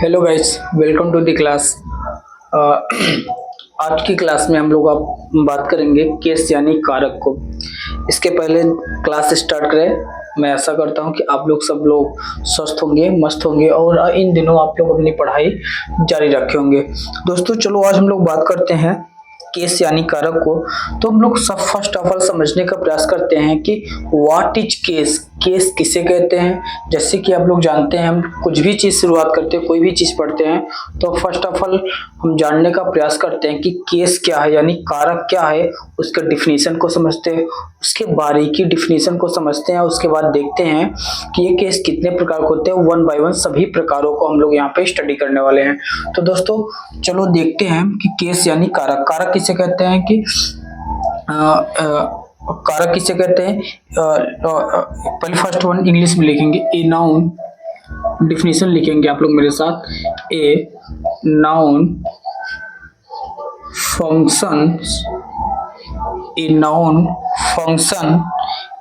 Hello guys, welcome to the class. आज की class में हम लोग आप बात करेंगे केस यानी कारक को। इसके पहले क्लास स्टार्ट करें, मैं ऐसा करता हूं कि आप लोग सब लोग स्वस्थ होंगे, मस्त होंगे और इन दिनों आप लोग अपनी पढ़ाई जारी रखे होंगे। दोस्तों चलो आज हम लोग बात करते हैं केस यानी कारक को। तो हम लोग सब फर्स्ट ऑफ ऑल समझने का प्रयास करते हैं कि व्हाट इज केस, केस किसे कहते हैं। जैसे कि आप लोग जानते हैं, हम कुछ भी चीज शुरुआत करते हैं, कोई भी चीज पढ़ते हैं तो फर्स्ट ऑफ ऑल हम जानने का प्रयास करते हैं कि केस क्या है यानी कारक क्या है। उसके डिफिनीशन को समझते हैं, उसके बारीकी डिफिनीशन को समझते हैं, उसके बाद देखते हैं कि ये केस कितने प्रकार के होते हैं। वन बाय वन सभी प्रकारों को हम लोग यहाँ पे स्टडी करने वाले हैं। तो दोस्तों चलो देखते हैं कि केस यानी कारक। कारक किसे कहते हैं कि कारक किसे कहते हैं। पहले फर्स्ट वन इंग्लिश में लिखेंगे, ए नाउन। डिफिनीशन लिखेंगे आप लोग मेरे साथ। ए noun functions, A noun function,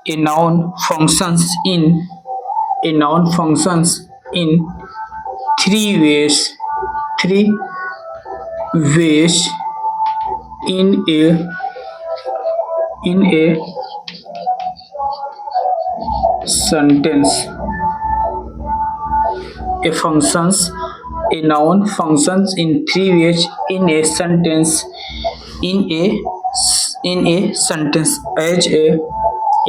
A noun functions in, A noun functions in three ways, three ways in a sentence. A functions, a noun functions in three ways in a sentence, in a sentence as a,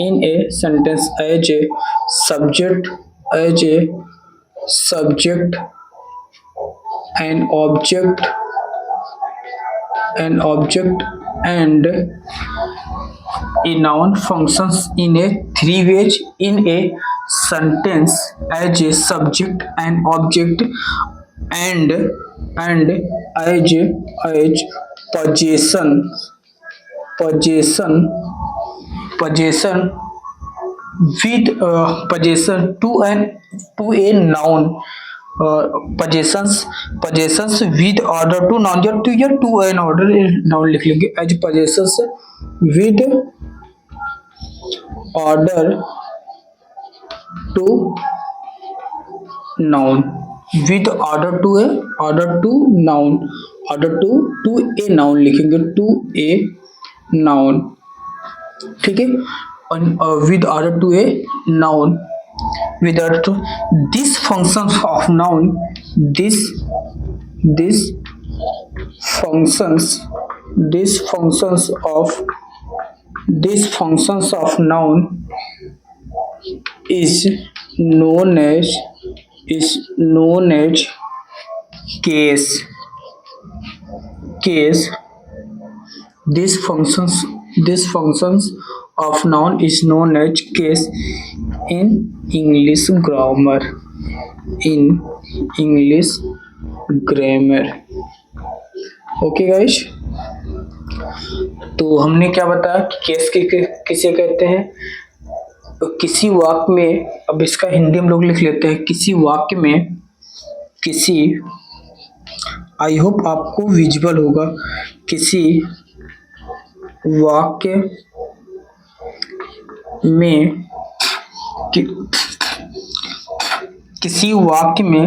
in a sentence as a subject, as a subject, an object, an object, and a noun functions in a three ways in a sentence as a subject, an object, and as possession, possession, possession with possession to a noun. possessions with order to noun, या to an order noun लिख लेंगे। as possessions with order to noun, with order to a, order to noun, order to a noun लिखेंगे, to a noun। ठीक है, with order to a noun, with order to this functions of noun, this functions, this functions of, this functions of noun is known as, is known as case, case। this functions, this functions of noun is known as case in English grammar, in English grammar। Okay guys, तो हमने क्या बताया कि case किसे कहते हैं। तो किसी वाक्य में, अब इसका हिंदी हम लोग लिख लेते हैं, किसी वाक्य में, किसी, आई होप आपको विजुअल होगा, किसी वाक्य में, किसी वाक्य में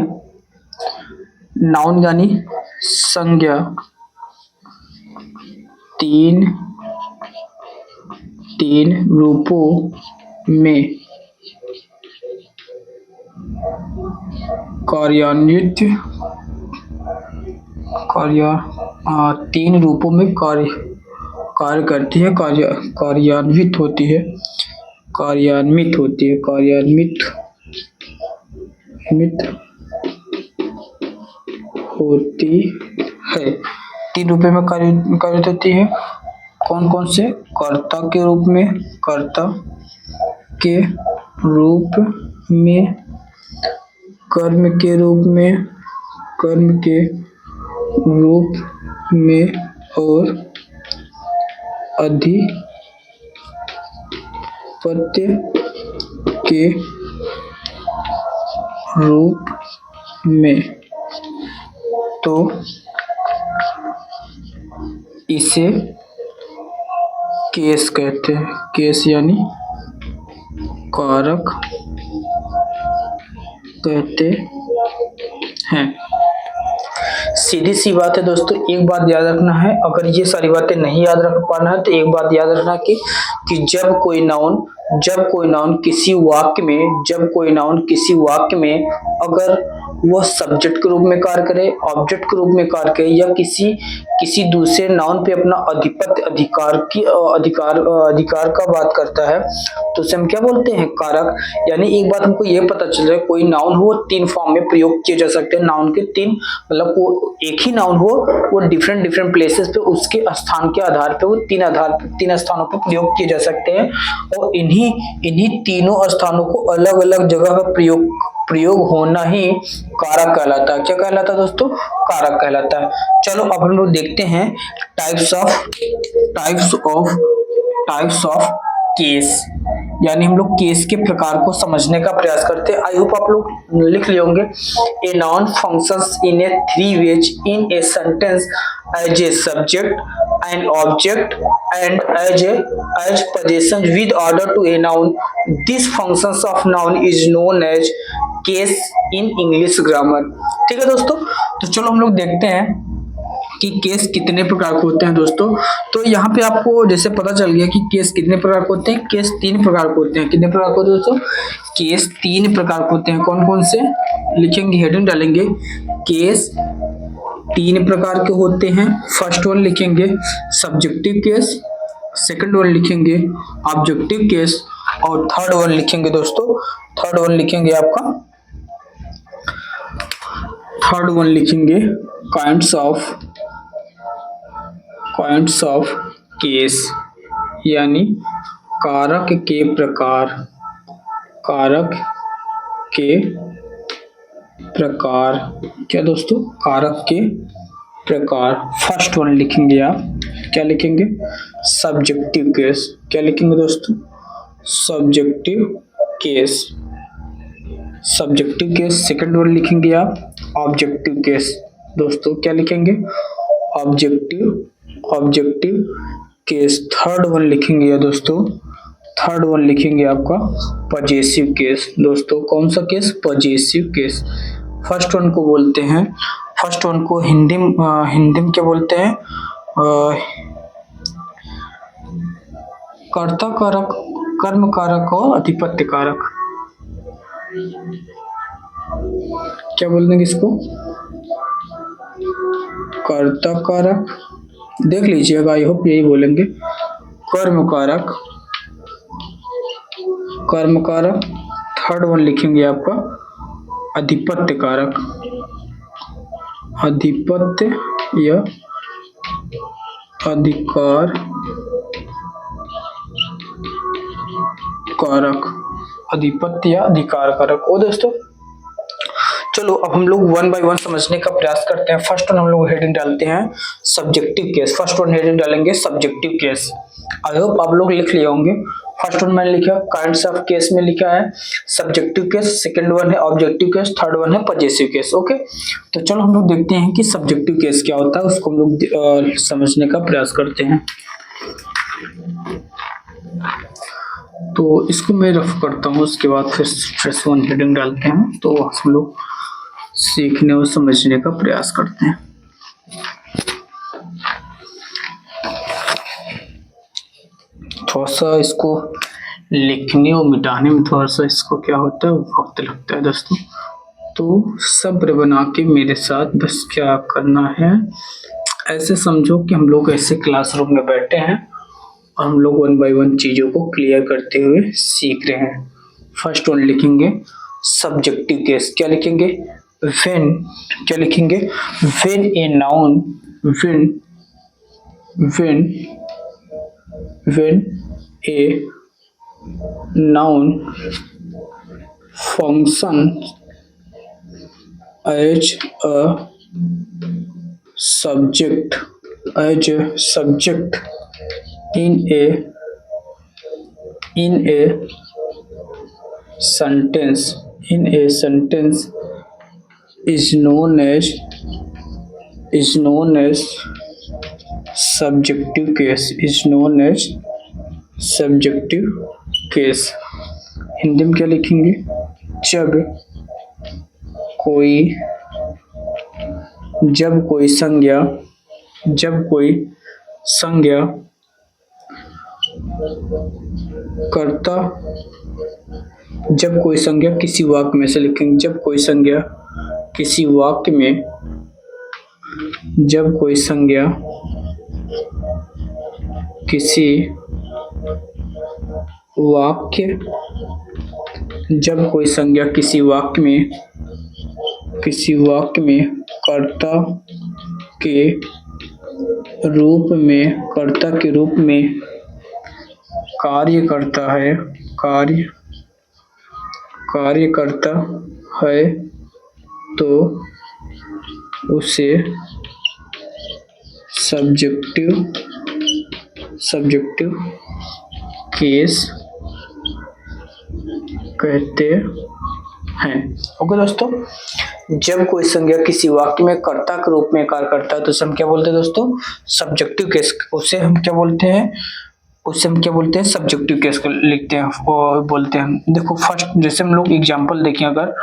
नाउन यानी संज्ञा तीन रूपों में कार्यान्वित, तीन रूपों में कार्य करती है, कार्यान्वित होती है, कार्यान्वित होती है, कार्यान्वित होती है। तीन रूपों में कार्य होती है। कौन कौन से? कर्ता के रूप में, कर्ता के रूप में, कर्म के रूप में, कर्म के रूप में, और अधिपत्य के रूप में। तो इसे केस कहते हैं। केस यानी कारक कहते हैं। सीधी सी बात है दोस्तों, एक बात याद रखना है, अगर ये सारी बातें नहीं याद रख पाना है तो एक बात याद रखना कि जब कोई नाउन किसी वाक्य में, जब कोई नाउन किसी वाक्य में अगर वह सब्जेक्ट के रूप में कार्य करे, ऑब्जेक्ट के रूप में कार्य करे या किसी दूसरे नाउन पे अपना आधिपत्य अधिकार का बात करता है तो उसे हम क्या बोलते हैं, कारक। यानी एक बात हमको ये पता चल रहा है, कोई नाउन हो तीन फॉर्म में प्रयोग किए जा सकते हैं, नाउन के तीन, मतलब वो एक ही नाउन हो वो डिफरेंट प्लेसेस पे उसके स्थान के आधार पे वो तीन स्थानों पर प्रयोग किए जा सकते हैं और इन्हीं तीनों स्थानों को अलग अलग जगह पर प्रयोग होना ही कारक कहलाता है। क्या कहलाता है दोस्तों, कारक कहलाता है। चलो अब हम लोग देखते हैं टाइप्स ऑफ केस, यानी हम लोग केस के प्रकार को समझने का प्रयास करते हैं। आई होप आप लोग लिख लिए होंगे। A noun functions in a three ways in a sentence as a subject and object and as position with order to a noun. This functions of noun is known as case in English grammar. ठीक है दोस्तों, तो चलो हम लोग देखते हैं कि केस कितने प्रकार के होते हैं दोस्तों। तो यहाँ पे आपको जैसे पता चल गया कि केस कितने प्रकार के होते हैं। केस तीन प्रकार के होते हैं। कितने प्रकार के होते हैं दोस्तों, केस तीन प्रकार के होते हैं। कौन कौन से लिखेंगे, हेडिंग डालेंगे, केस तीन प्रकार के होते हैं। फर्स्ट वन लिखेंगे सब्जेक्टिव केस, सेकंड वन लिखेंगे ऑब्जेक्टिव केस और थर्ड वन लिखेंगे दोस्तों, थर्ड वन लिखेंगे आपका, थर्ड वन लिखेंगे काइंड्स ऑफ केस, यानी कारक के प्रकार, कारक के प्रकार। क्या दोस्तों, कारक के प्रकार। फर्स्ट वन लिखेंगे आप, क्या लिखेंगे, सब्जेक्टिव केस। क्या लिखेंगे दोस्तों, subjective case, subjective case. Second one लिखेंगे आप ऑब्जेक्टिव केस दोस्तों, क्या लिखेंगे, ऑब्जेक्टिव केस। थर्ड वन लिखेंगे दोस्तों, थर्ड वन लिखेंगे आपका पजेसिव केस दोस्तों। कौन सा case, possessive case. First one को बोलते हैं, फर्स्ट वन को हिंदी में क्या बोलते हैं, कर्ता कारक, कर्म कारक और अधिपत्य कारक। क्या बोलते हैं इसको, कर्ता कारक, देख लीजिएगा, आई होप यही बोलेंगे, कर्म कारक, कर्म कारक। थर्ड वन लिखेंगे आपका अधिपत्य कारक, अधिपत्य या अधिकार कारक, अधिपत्य या अधिकार कारक। ओ दोस्तों, चलो अब हम लोग वन बाय वन समझने का प्रयास करते हैं। फर्स्ट वन हम लोग हेडिंग डालते हैं subjective case. First one heading डालेंगे सब्जेक्टिव केस। आई होप आप लोग लिख लिए होंगे। फर्स्ट वन मैंने लिखा, काइंड्स ऑफ केस में लिखा है सब्जेक्टिव केस, सेकंड वन है ऑब्जेक्टिव केस, थर्ड वन है पजेसिव केस। ओके, तो चलो हम लोग देखते हैं कि सब्जेक्टिव केस क्या होता है, उसको हम लोग समझने का प्रयास करते हैं। तो इसको मैं रफ करता हूँ, उसके बाद फिर स्ट्रेस वन हेडिंग डालते हैं, तो हम लोग सीखने और समझने का प्रयास करते हैं। थोड़ा सा इसको लिखने और मिटाने में थोड़ा सा इसको क्या होता है, वक्त लगता है दोस्तों, तो सब्र बना के मेरे साथ बस क्या करना है, ऐसे समझो कि हम लोग ऐसे क्लासरूम में बैठे हैं और हम लोग वन बाय वन चीजों को क्लियर करते हुए सीख रहे हैं। फर्स्ट वन लिखेंगे सब्जेक्टिव केस। क्या लिखेंगे, व्हेन, क्या लिखेंगे, when a noun, when a noun function as a subject in a sentence is known as subjective case, is known as subjective case। Hindi में क्या लिखेंगे, कोई जब कोई संज्ञा कर्ता जब कोई संज्ञा किसी वाक्य में से लिखेंगे, जब कोई संज्ञा किसी वाक्य में जब कोई संज्ञा किसी वाक्य जब कोई संज्ञा किसी वाक्य में कर्ता के रूप में कार्य करता है तो उसे सब्जेक्टिव केस कहते हैं। ओके दोस्तों, जब कोई संज्ञा किसी वाक्य में कर्ता के रूप में कार्य करता है तो उसे हम क्या बोलते हैं दोस्तों? Subjective case. उसे हम क्या बोलते हैं? सब्जेक्टिव केस लिखते हैं और बोलते हैं। देखो फर्स्ट जैसे हम लोग एग्जांपल देखें, अगर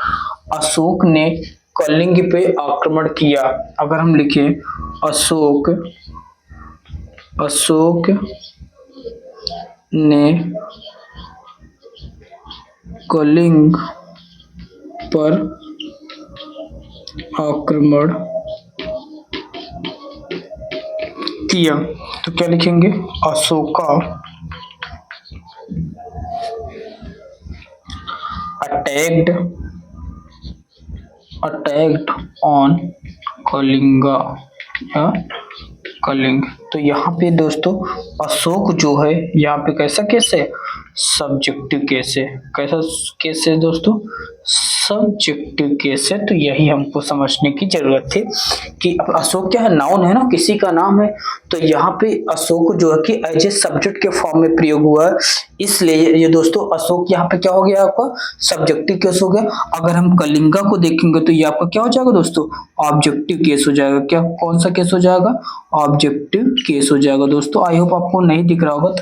अशोक ने कलिंग पे आक्रमण किया, अगर हम लिखें अशोक ने कलिंग पर आक्रमण किया तो क्या लिखेंगे? अशोका अटैक्ड ऑन कलिंगा या कलिंग। तो यहाँ पे दोस्तों अशोक जो है यहाँ पे कैसा केस है? सब्जेक्टिव केस है। कैसा केस है दोस्तों? सब्जेक्टिव केस है। तो यही हमको समझने की जरूरत थी कि अब अशोक क्या है? नाउन है ना, किसी का नाम है। तो यहाँ पे अशोक जो है कि एज ए सब्जेक्ट के फॉर्म में प्रयोग हुआ है, इसलिए ये दोस्तों अशोक यहाँ पे क्या हो गया? आपका सब्जेक्टिव केस हो गया। अगर हम कलिंगा को देखेंगे तो ये आपका क्या हो जाएगा दोस्तों? ऑब्जेक्टिव केस हो जाएगा। क्या कौन सा केस हो जाएगा? ऑब्जेक्टिव केस हो जाएगा दोस्तों। आई होप आपको नहीं दिख रहा होगा,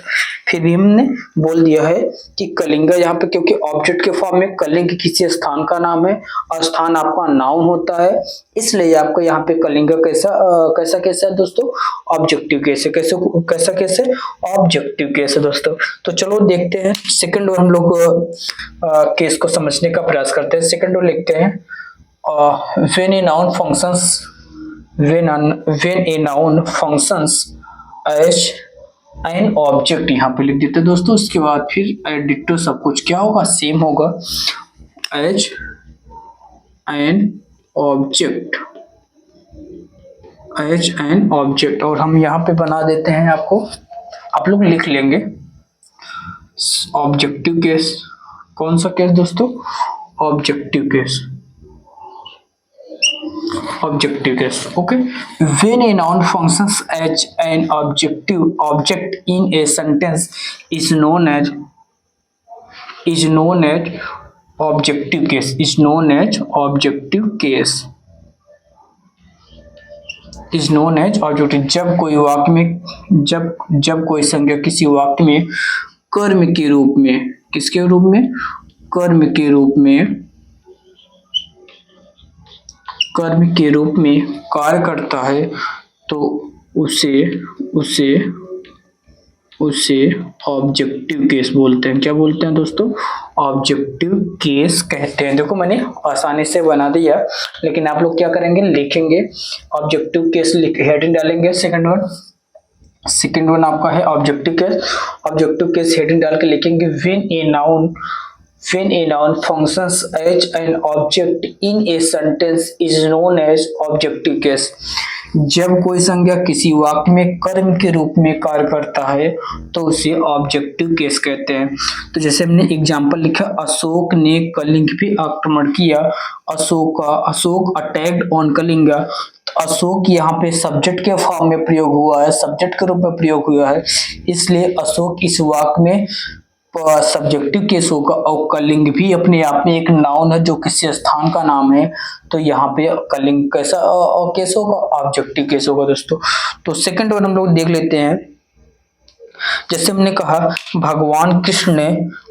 फिर भी हमने बोल दिया है कि कलिंगा यहाँ पे, क्योंकि ऑब्जेक्ट के फॉर्म में कलिंग किसी स्थान का नाम है और स्थान आपका नाउन होता है, इसलिए आपको यहाँ पे कलिंगा कैसा केस है दोस्तों? ऑब्जेक्टिव केस है। कैसा केस है? ऑब्जेक्टिव केस है दोस्तों। तो चलो देखते हैं सेकंड और हम लोग केस को समझने का प्रयास करते हैं। सेकंड और लिखते हैं when a noun functions as an object, यहाँ पे लिख देते हैं दोस्तों। उसके बाद फिर डिट्टो सब कुछ क्या होगा? सेम होगा। as an object और हम यहाँ पे बना देते हैं, आपको आप लोग लिख लेंगे ऑब्जेक्टिव केस। कौन सा केस दोस्तों? Objective case. Okay. When a noun functions as an object in a sentence is known as objective case. जब कोई वाक्य में जब कोई संज्ञा किसी वाक्य में कर्म के रूप में, किसके रूप में? कर्म के रूप में कार्य करता है तो उसे ऑब्जेक्टिव केस बोलते हैं। क्या बोलते हैं दोस्तों? ऑब्जेक्टिव केस कहते हैं। देखो मैंने आसानी से बना दिया, लेकिन आप लोग क्या करेंगे? लिखेंगे ऑब्जेक्टिव केस, हेडिंग डालेंगे। सेकंड वन आपका है ऑब्जेक्टिव केस हेडिंग डाल के लिखेंगे when a noun functions as an object in a sentence is known as objective case. जब कोई संज्ञा किसी वाक्य में कर्म के रूप में कार्य करता है तो उसे ऑब्जेक्टिव केस कहते हैं। तो जैसे हमने एग्जांपल लिखा, अशोक ने कलिंग पे आक्रमण किया। Ashoka attacked on Kalinga. अशोक यहाँ पे सब्जेक्ट के फॉर्म में प्रयोग हुआ है, सब्जेक्ट के रूप में प्रयोग हुआ है, इसलिए अशोक इस वाक्य में सब्जेक्टिव केस होगा। और कलिंग भी अपने आप में एक नाउन है जो किसी स्थान का नाम है, तो यहाँ पे कलिंग कैसा केस होगा? ऑब्जेक्टिव केस होगा दोस्तों। तो सेकंड वन हम लोग देख लेते हैं। जैसे हमने कहा भगवान कृष्ण ने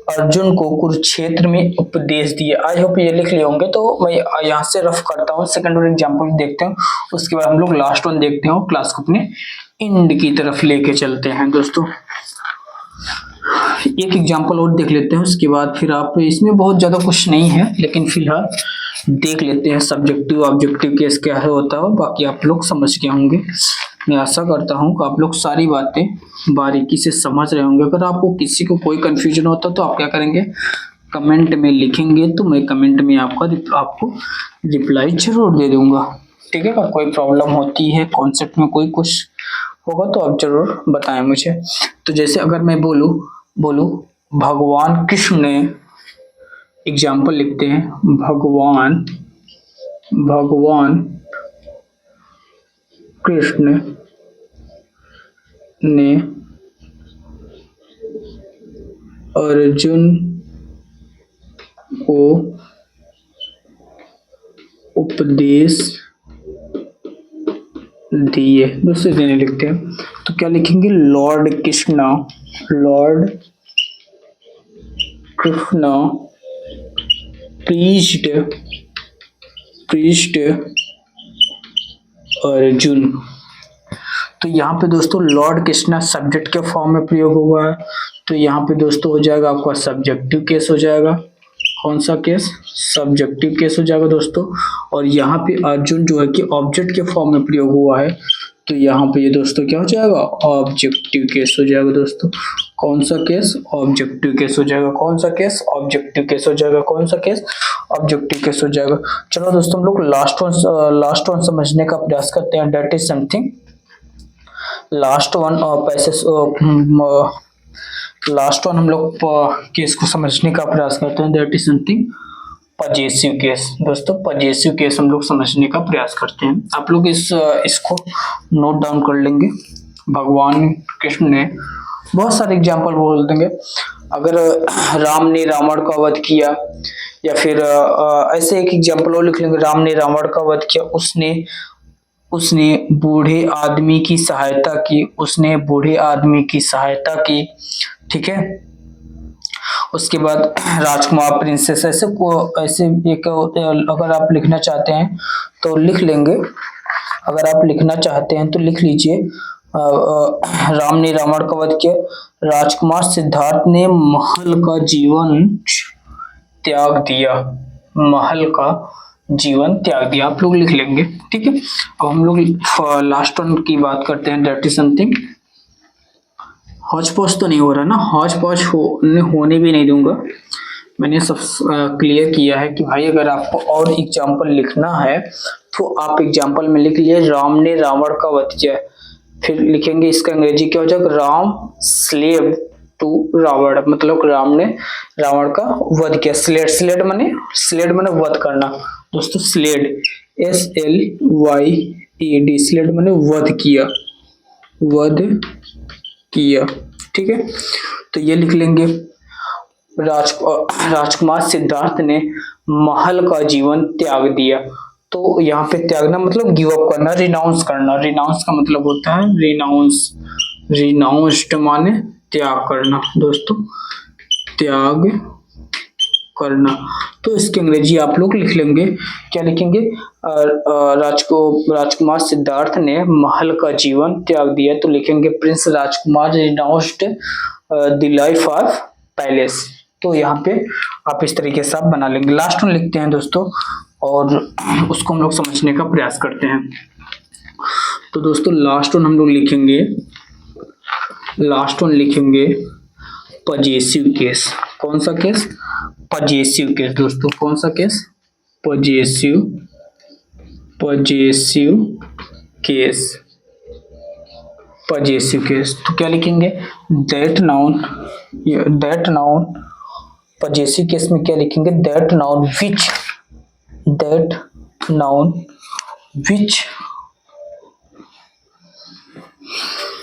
अर्जुन को कुरुक्षेत्र में उपदेश दिए। आई होप ये लिख लिए होंगे, तो मैं यहाँ से रफ करता हूँ, सेकंड वन एग्जाम्पल देखते हैं, उसके बाद हम लोग लास्ट वन देखते हैं, क्लास को अपने एंड की तरफ लेके चलते हैं दोस्तों। एक एग्जाम्पल और देख लेते हैं, उसके बाद फिर आप, इसमें बहुत ज्यादा कुछ नहीं है लेकिन फिलहाल देख लेते हैं सब्जेक्टिव ऑब्जेक्टिव केस क्या है होता है, बाकी आप लोग समझ गए होंगे। मैं आशा करता हूँ कि आप लोग सारी बातें बारीकी से समझ रहे होंगे। अगर आपको किसी को कोई कंफ्यूजन होता तो आप क्या करेंगे, कमेंट में लिखेंगे, तो मैं कमेंट में आपको रिप्लाई जरूर दे दूंगा। ठीक है, अगर कोई प्रॉब्लम होती है कॉन्सेप्ट में कोई कुछ होगा तो आप जरूर बताएं मुझे। तो जैसे अगर मैं बोलूं भगवान कृष्ण ने, एग्जाम्पल लिखते हैं, भगवान कृष्ण ने अर्जुन को उपदेश दिए। दूसरे दिन लिखते हैं, तो क्या लिखेंगे, लॉर्ड कृष्णा प्रीच्ड अर्जुन। तो यहाँ पे दोस्तों लॉर्ड कृष्णा सब्जेक्ट के फॉर्म में प्रयोग हुआ है, तो यहाँ पे दोस्तों हो जाएगा आपका सब्जेक्टिव केस हो जाएगा। कौन सा केस, सब्जेक्टिव केस हो जाएगा दोस्तों। और यहाँ पे अर्जुन जो है कि ऑब्जेक्ट के फॉर्म में प्रयोग हुआ है, तो यहाँ पे ये दोस्तों क्या हो जाएगा, ऑब्जेक्टिव केस हो जाएगा दोस्तों। कौन सा केस, ऑब्जेक्टिव केस हो जाएगा। कौन सा केस, ऑब्जेक्टिव केस हो जाएगा। कौन सा केस, ऑब्जेक्टिव केस हो जाएगा। चलो दोस्तों हम लोग लास्ट वन समझने का प्रयास करते हैं, that is something last one. Last one हम लोग केस को समझने का प्रयास करते हैं, that is something possessive case. दोस्तों पजेसिव केस हम लोग समझने का प्रयास करते हैं। आप लोग इसको नोट डाउन कर लेंगे। भगवान कृष्ण ने बहुत सारे एग्जाम्पल बोल देंगे। अगर राम ने रावण का वध किया, या फिर ऐसे एक एग्जाम्पल और लिख लेंगे, राम ने रावण का वध किया, उसने बूढ़े आदमी की सहायता की। ठीक है, उसके बाद राजकुमार प्रिंसेस, ऐसे एक, अगर आप लिखना चाहते हैं तो लिख लेंगे। अगर आप लिखना चाहते हैं तो लिख लीजिए, राम ने रावण का वध किया, राजकुमार सिद्धार्थ ने महल का जीवन त्याग दिया। आप लोग लिख लेंगे। ठीक है, अब हम लोग लास्ट वन की बात करते हैं, दैट इज समथिंग, हौच पौच तो नहीं हो रहा ना, हौच पौच होने भी नहीं दूंगा। मैंने सब क्लियर किया है कि भाई अगर आपको और एग्जाम्पल लिखना है तो आप एग्जाम्पल में लिख लिए, राम ने रावण का वध किया, फिर लिखेंगे इसका अंग्रेजी क्या हो जाएगा, राम स्लेव टू रावण, मतलब राम ने रावण का वध किया। स्लेड माने वध करना दोस्तों, स्लेड SLYED, स्लेड माने वध किया। ठीक है, तो ये लिख लेंगे, राजकुमार सिद्धार्थ ने महल का जीवन त्याग दिया। तो यहाँ पे त्यागना मतलब गिव अप करना, रिनाउंस करना। रिनाउंस का मतलब होता है रिनाउंस्ड माने त्याग करना दोस्तों, त्याग करना। तो इसकी अंग्रेजी आप लोग लिख लेंगे, क्या लिखेंगे, राजकुमार सिद्धार्थ ने महल का जीवन त्याग दिया, तो लिखेंगे Prince Rajkumar renounced the life of palace. तो यहाँ पे आप इस तरीके से आप बना लेंगे। लास्ट वन लिखते हैं दोस्तों, और उसको हम लोग समझने का प्रयास करते हैं। तो दोस्तों लास्ट वन हम लोग लिखेंगे पजेसिव केस। कौन सा केस, पजेसिव केस दोस्तों। कौन सा केस, पजेसिव केस। तो क्या लिखेंगे, दैट नाउन पजेसिव केस में क्या लिखेंगे, that noun which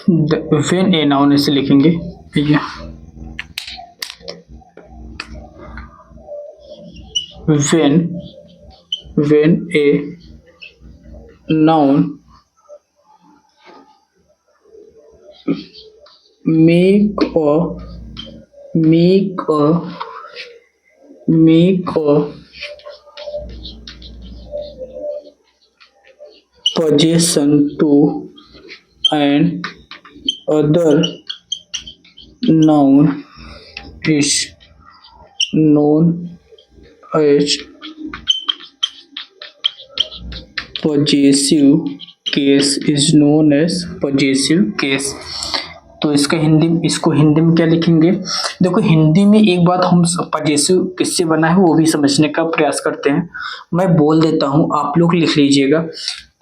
when a noun, ऐसे लिखेंगे, ठीक है, when a noun make a make a possession to an other noun is known as possessive case। तो इसको हिंदी में क्या लिखेंगे? देखो हिंदी में एक बात हम पजेसिव किससे बना है वो भी समझने का प्रयास करते हैं। मैं बोल देता हूँ, आप लोग लिख लीजिएगा।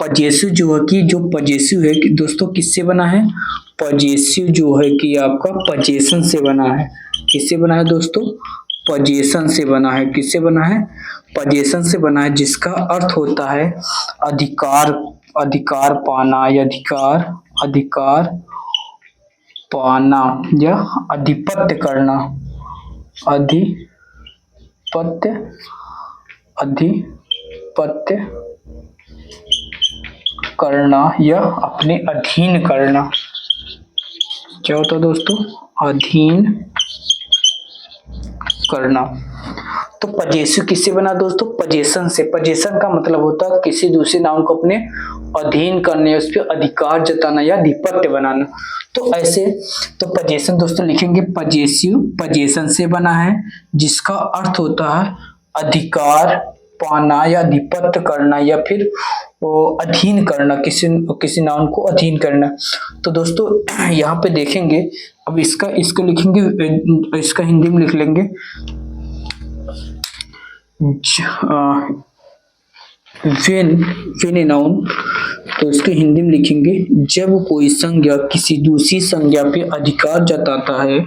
पजेसिव जो है कि जो पजेसिव है कि दोस्तों किससे बना है? पजेसिव जो है कि आपका पजेशन से बना है। किससे बना है दोस्तों? पजेशन से बना है। किससे बना है? पजेशन से बना है, जिसका अर्थ होता है अधिकार पाना या अधिकार पाना या आधिपत्य करना। आधिपत्य करना या अपने अधीन करना। क्या होता है दोस्तों? अधीन करना। तो पजेसिव किससे बना दोस्तों? पजेशन से। पजेशन का मतलब होता है किसी दूसरे नाउन को अपने अधीन करने, उस पर अधिकार जताना या आधिपत्य बनाना। तो ऐसे तो पजेशन दोस्तों लिखेंगे पजेसिव पजेशन से बना है, जिसका अर्थ होता है अधिकार पाना या आधिपत्य करना या फिर अधीन करना, किसी नाउन को अधीन करना। तो दोस्तों यहाँ पे देखेंगे, अब इसको लिखेंगे, इसका हिंदी में लिख लेंगे व्हेन ए नाउन। तो इसके हिंदी में लिखेंगे जब कोई संज्ञा किसी दूसरी संज्ञा पे अधिकार जताता है।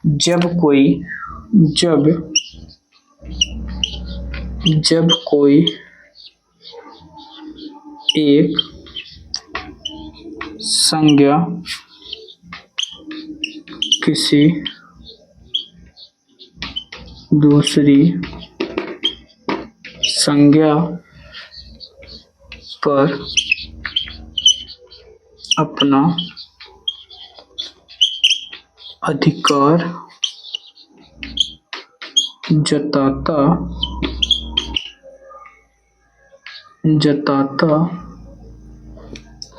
जब कोई एक संज्ञा किसी दूसरी संज्ञा पर अपना अधिकार जताता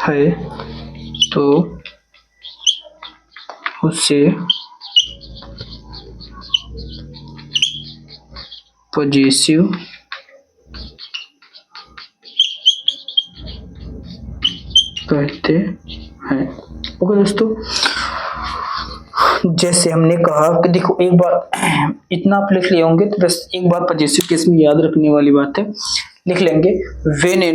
है तो उसे पजेसिव कहते हैं। ओके दोस्तों, जैसे हमने कहा कि देखो एक बार इतना आप लिख लिए होंगे, तो बस एक बार पजेसिव केस में याद रखने वाली बात है, लिख लेंगे when a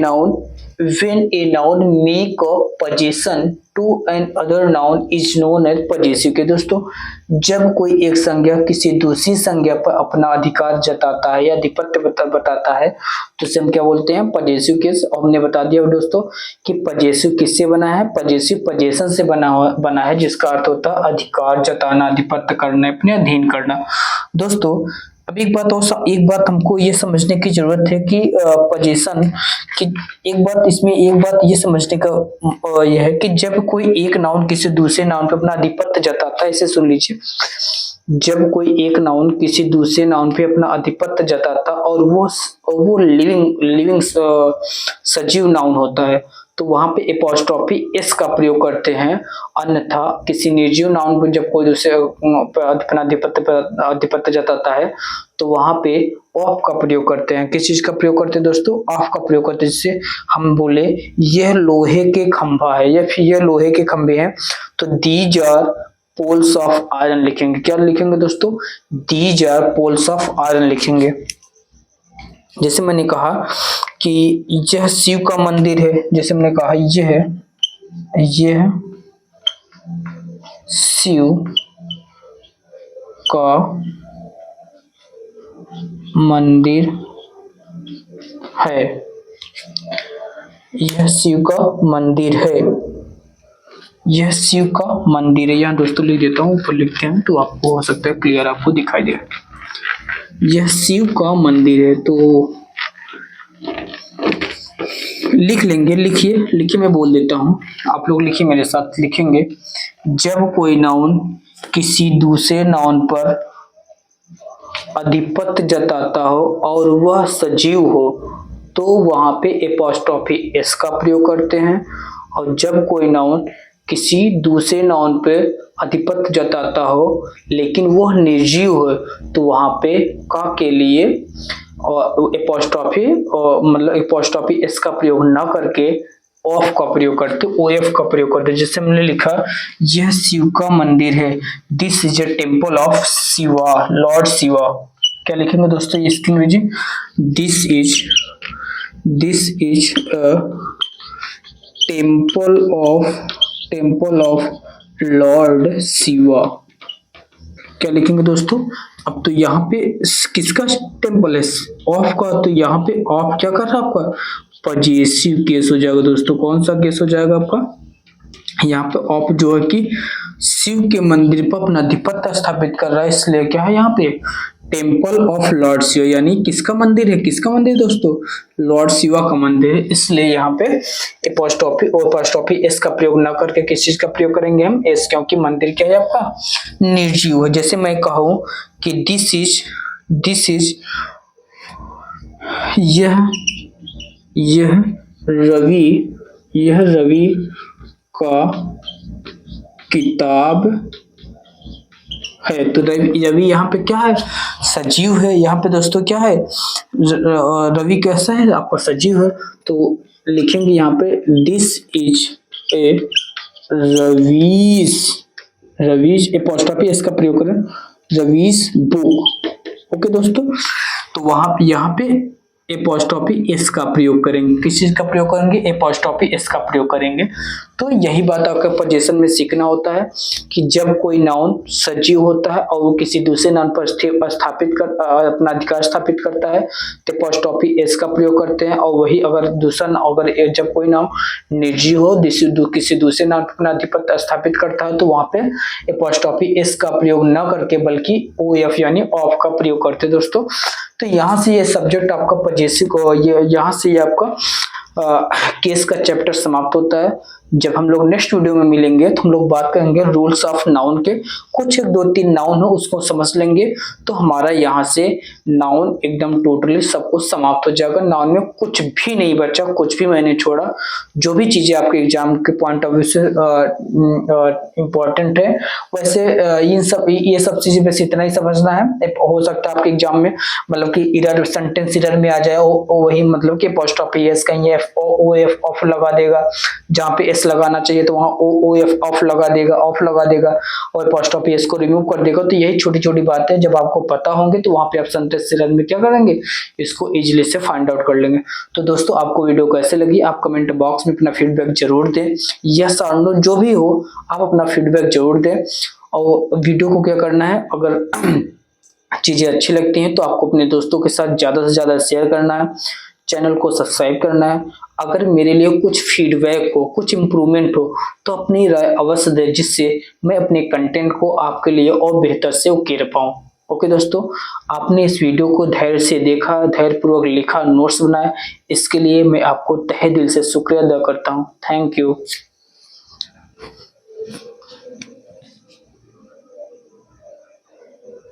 noun make a possession to an other noun is known as possessive के। दोस्तों जब कोई एक संज्ञा किसी दूसरी संज्ञा पर अपना अधिकार जताता है या आधिपत्य बताता है तो उसे हम क्या बोलते हैं? Possessive case. और हमने बता दिया दोस्तों कि पजेसिव किससे बना है? पजेसिव पजेशन से बना है, जिसका अर्थ होता है अधिकार जताना, आधिपत्य करना, अपने अधीन करना। दोस्तों अब एक बात हमको ये समझने की जरूरत है कि पजेशन की एक बात ये समझने का यह है कि जब कोई एक नाउन किसी दूसरे नाउन पे अपना आधिपत्य जताता है, इसे सुन लीजिए, जब कोई एक नाउन किसी दूसरे नाउन पे अपना आधिपत्य जताता और वो लिविंग सजीव नाउन होता है तो वहां पे एपोस्ट्रोफी एस का प्रयोग करते हैं। अन्यथा किसी निर्जीव नाउन पर जब कोई दूसरे अपना आधिपत्य जताता है तो वहां पे ऑफ का प्रयोग करते हैं। किस चीज का प्रयोग करते हैं दोस्तों? ऑफ का प्रयोग करते हैं। जिससे हम बोले यह लोहे के खंभा है या फिर यह लोहे के खंभे हैं, तो these are poles of iron लिखेंगे। क्या लिखेंगे दोस्तों? These are poles of iron लिखेंगे। जैसे मैंने कहा कि यह शिव का मंदिर है, जैसे मैंने कहा यह शिव का मंदिर है, यह शिव का मंदिर है, यह शिव का मंदिर है। यहाँ दोस्तों लिख देता हूँ, ऊपर लिखते हैं तो आपको हो सकता है क्लियर आपको दिखाई दे। यह शिव का मंदिर है, तो लिख लेंगे। लिखिए मैं बोल देता हूँ, आप लोग लिखिए मेरे साथ। लिखेंगे जब कोई नाउन किसी दूसरे नाउन पर आधिपत्य जताता हो और वह सजीव हो तो वहां पे एपॉस्ट्रॉफी एस का प्रयोग करते हैं। और जब कोई नाउन किसी दूसरे नाउन पे आधिपत्य जताता हो लेकिन वह निर्जीव हो तो वहां पे का के लिए और एपॉस्ट्रॉफी मतलब एपॉस्ट्रॉफी एस का प्रयोग न करके ऑफ का प्रयोग करते, ओएफ का प्रयोग करते। जैसे हमने लिखा यह शिव का मंदिर है, this is a temple of Shiva, Lord Shiva. क्या लिखेंगे दोस्तों इसकी अंग्रेजी? This is a temple of Lord Shiva. क्या लिखेंगे दोस्तों? अब तो यहाँ पे किसका टेम्पल है? ऑफ का। तो यहाँ पे ऑफ क्या कर रहा है आपका? पजेसिव केस हो जाएगा दोस्तों। कौन सा केस हो जाएगा आपका? यहाँ पे ऑफ जो है कि शिव के मंदिर पर अपना आधिपत्य स्थापित कर रहा है, इसलिए क्या है यहाँ पे टेम्पल ऑफ लॉर्ड शिव, यानी किसका मंदिर है? किसका मंदिर दोस्तों? लॉर्ड शिवा का मंदिर है। इसलिए यहाँ पे एपॉस्ट्रॉफी एस का प्रयोग ना करके किस चीज का प्रयोग करेंगे हम? एस, क्योंकि मंदिर क्या है आपका? निर्जीव है। जैसे मैं कहूं कि दिस इज यह रवि का किताब है, तो रवि यहाँ पे क्या है? सजीव है। यहाँ पे दोस्तों क्या है? रवि कैसा है आपका? सजीव है। तो लिखेंगे यहाँ पे this is a Ravi's apostrophe इसका प्रयोग करें, रवीज बुक। ओके दोस्तों, तो वहां यहाँ पे एपॉस्ट्रॉफी एस का प्रयोग करेंगे। किस चीज का प्रयोग करेंगे? एपॉस्ट्रॉफी एस का प्रयोग करेंगे। तो यही बात आपका पोजीशन में सीखना होता है कि जब कोई नाउन सजीव होता है और वो किसी दूसरे नाउन पर अपना अधिकार स्थापित करता है तो एपॉस्ट्रॉफी एस का प्रयोग करते हैं। और वही अगर जब कोई नाउन निर्जीव हो किसी दूसरे नाउन पर अपना आधिपत्य स्थापित करता है तो वहां पे एपॉस्ट्रॉफी एस का प्रयोग न करके बल्कि ओ एफ यानी ऑफ का प्रयोग करते हैं दोस्तों। तो यहाँ से ये सब्जेक्ट आपका यहाँ से ये आपका केस का चैप्टर समाप्त होता है। जब हम लोग नेक्स्ट वीडियो में मिलेंगे तो हम लोग बात करेंगे रूल्स ऑफ नाउन के। कुछ 2-3 नाउन हो उसको समझ लेंगे तो हमारा यहाँ से नाउन एकदम टोटली सब कुछ समाप्त हो जाएगा। नाउन में कुछ भी नहीं बचा, कुछ भी मैंने छोड़ा। जो भी चीजें आपके एग्जाम के पॉइंट ऑफ व्यू से इम्पोर्टेंट है वैसे ये सब चीजें बस इतना ही समझना है। हो सकता है आपके एग्जाम में मतलब कि इरर सेंटेंस इरर में आ जाए वही मतलब कि एपॉस्ट्रॉफी एस कहीं ओ एफ ऑफ लगा देगा, जहाँ पे एस लगाना चाहिए तो वहाँ ओ एफ ऑफ लगा देगा और एपॉस्ट्रॉफी एस को रिमूव कर देगा। तो यही छोटी छोटी बातें जब आपको पता होंगे तो वहाँ पे आप सेंटेंस इरर में क्या करेंगे? इसको इजीली से फाइंड आउट कर लेंगे। तो दोस्तों आपको वीडियो कैसे लगी आप कमेंट बॉक्स में अपना फीडबैक जरूर दें। यस और नो जो भी हो आप अपना फीडबैक जरूर दें। और वीडियो को क्या करना है, अगर चीजें अच्छी लगती हैं तो आपको अपने दोस्तों के साथ ज्यादा से ज्यादा शेयर करना है, चैनल को सब्सक्राइब करना है। अगर मेरे लिए कुछ फीडबैक हो, कुछ इम्प्रूवमेंट हो तो अपनी राय अवश्य दें जिससे मैं अपने कंटेंट को आपके लिए और बेहतर से उकेर पाऊँ। ओके दोस्तों, आपने इस वीडियो को धैर्य से देखा, धैर्यपूर्वक लिखा, नोट्स बनाए, इसके लिए मैं आपको तहे दिल से शुक्रिया अदा करता हूँ। Thank you.